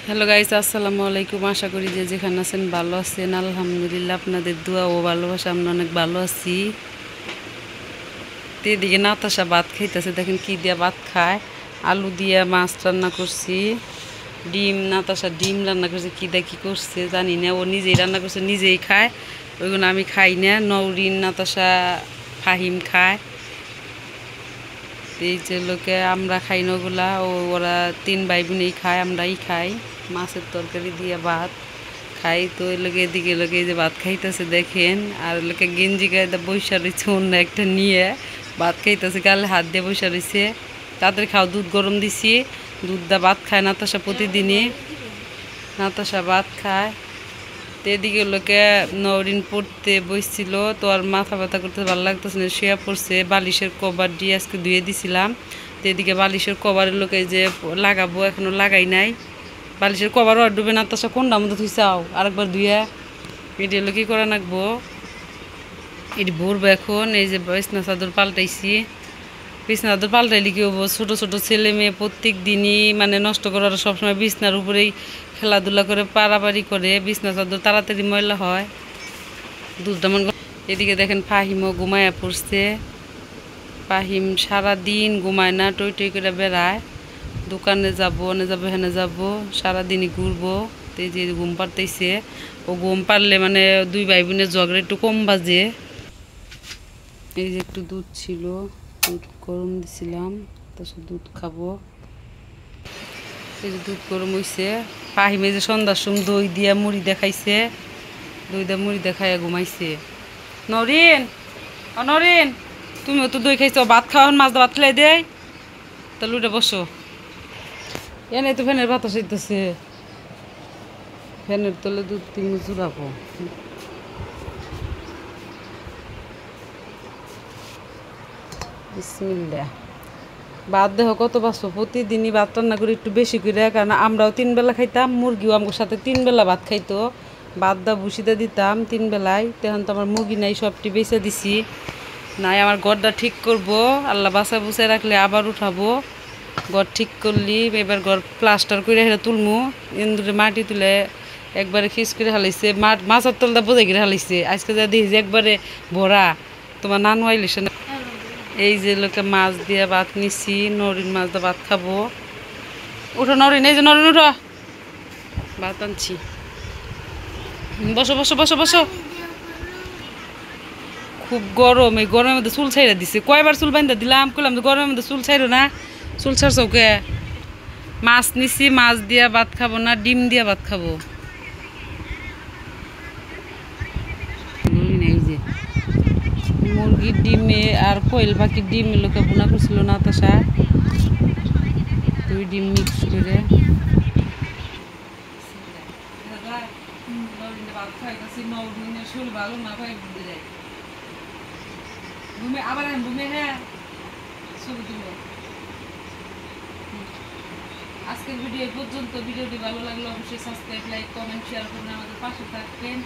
Hello guys, আসসালামু আলাইকুম। আশা করি যে যেখানে আছেন ভালো আছেন। আলহামদুলিল্লাহ, আপনাদের দোয়া ও ভালোবাসা আমরা অনেক ভালো আছি। তো এদিকে নাতাশা ভাত খাইতেছে, দেখেন কি দিয়া ভাত খায়। আলু দিয়া মাছ রান্না করছি, ডিম, নাতাশা ডিম রান্না করছে, কী দিয়ে কী করছে জানি না। ও নিজেই রান্না করছে, নিজেই খায়, ওইগুলো আমি খাই না। নওরিন, নাতাশা, ফাহিম খায়। এই যে লোকে আমরা খাই না ওগুলা, ওরা তিন ভাই বোনেই খায়, আমরাই খাই। মাছের তরকারি দিয়ে ভাত খাই। তো ওই লোকে এদিকে লোকে এই যে ভাত খাইতেছে দেখেন। আর লোকে গেঞ্জি গায়ে বৈশা রয়েছে, অন্য একটা নিয়ে ভাত খাইতেছে, গালে হাত দিয়ে বৈশা রয়েছে। তাদের খাওয়া দুধ গরম দিছি, দুধ দা ভাত খায় নাতাশা প্রতিদিনই। নাতাশা ভাত খায়। তো এদিকে লোকে নরিন পড়তে বসছিল, তো আর মাথা ব্যথা করতে ভালো লাগতেছে না, শুয়ে পড়ছে। বালিশের কভার দিয়ে আজকে ধুয়ে দিছিলাম। তো এদিকে বালিশের কভারের লোকে যে লাগাবো, এখনো লাগাই নাই। বালিশের কভারও আর ডুবে না, তাছাড়া কোনটা মতো তুই চাও আরেকবার ধুয়ে এটি হলো কি করে রাখবো। এটি ভরবো এখন। এই যে বিছনা চাদর পাল্টাইছি, বিছনা চাদর পাল্টাইলে কি হবো, ছোটো ছোটো ছেলে মেয়ে প্রত্যেক দিনই মানে নষ্ট করার, সবসময় বিছনার উপরেই খেলাধুলা করে, পাড়াপাড়ি করে, বিছনা চাদর তাড়াতাড়ি ময়লা হয়। দুধটা মন। এদিকে দেখেন ফাহিমও ঘুমায়া পড়ছে। ফাহিম সারাদিন ঘুমায় না, টই টই করে বেড়ায়। দোকানে যাবো, ওনে যাবো, হেনে যাবো, সারাদিনই ঘুরবো। তো এই যে ঘুম পাড়তেছে। ও ঘুম পারলে মানে দুই ভাই বোনের ঝগড়া একটু কম বাজে। এই যে একটু দুধ ছিল, দুধ গরম দিছিলাম, তারপর দুধ খাবো। এই যে দুধ গরম হয়েছে। ফাহিমে যে সন্ধ্যার সময় দই দিয়া মুড়ি দেখাইছে, দই দিয়া মুড়ি দেখাইয়া ঘুমাইছে। নরিন, ও নরিন, তুমিও তো দই খাইছো, ভাত খাওয়ান, মাছ ভাত খেলাই দেয়। তাহলে উঠে বসো। এনে তো ফ্যানের বাতাস হইতেছে, ফ্যানের তলে দুধ তিন চুরাবো। বিসমিল্লাহ। ভাত দেহ কত বাসো, প্রতিদিনই ভাত রান্না করি একটু বেশি করে, কারণ আমরাও 3 বেলা খাইতাম, মুরগিও আমার সাথে 3 বেলা ভাত খাইতো। ভাত দা ভুসিতে দিতাম 3 বেলায়। তখন তো আমার মুরগি নাই, সবটি বেঁচে দিছি। নাই, আমার ঘরটা ঠিক করব, আল্লাহ বাসা বুসায় রাখলে আবার উঠাবো। ঘর ঠিক করলি, এবার ঘর প্লাস্টার করে হেরে তুলমু। ইন্দুরে মাটি তুলে একবারে খিস করে হালাইছে, মাছের তলটা বোঝাই করে হালাইছে। আজকে যা দেখি যে একবারে ভরা। তোমার নানু আইলিছে না। এই যে লোকে মাছ দিয়ে ভাত নিছি, নরিন মাছ দিয়ে ভাত খাবো। উঠো নরিন, এই যে নরিন উঠো, ভাত আনছি। বসো বসো বসো বসো। খুব গরম, এই গরমের মধ্যে চুল ছাইড়া দিছে। কয়বার চুল বান্ধা দিলাম, কইলাম যে গরমের মধ্যে চুল ছাইড়ো না, চুল ছাড়ছো কে? মাছ নিছি, মাছ দিয়া ভাত খাবো না, ডিম দিয়া ভাত খাবো। এই যে মুরগির ডিমে আর কোয়েল পাখির ডিম লোকে বোনা করছিল নাতাশা, 2 ডিম মিক্স করে। আজকের ভিডিও এই পর্যন্ত। ভিডিওটি ভালো লাগলে অবশ্যই সাবস্ক্রাইব, লাইক, কমেন্ট, শেয়ার করুন, আমাদের পাশে থাকবেন।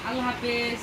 আল্লাহ হাফেজ।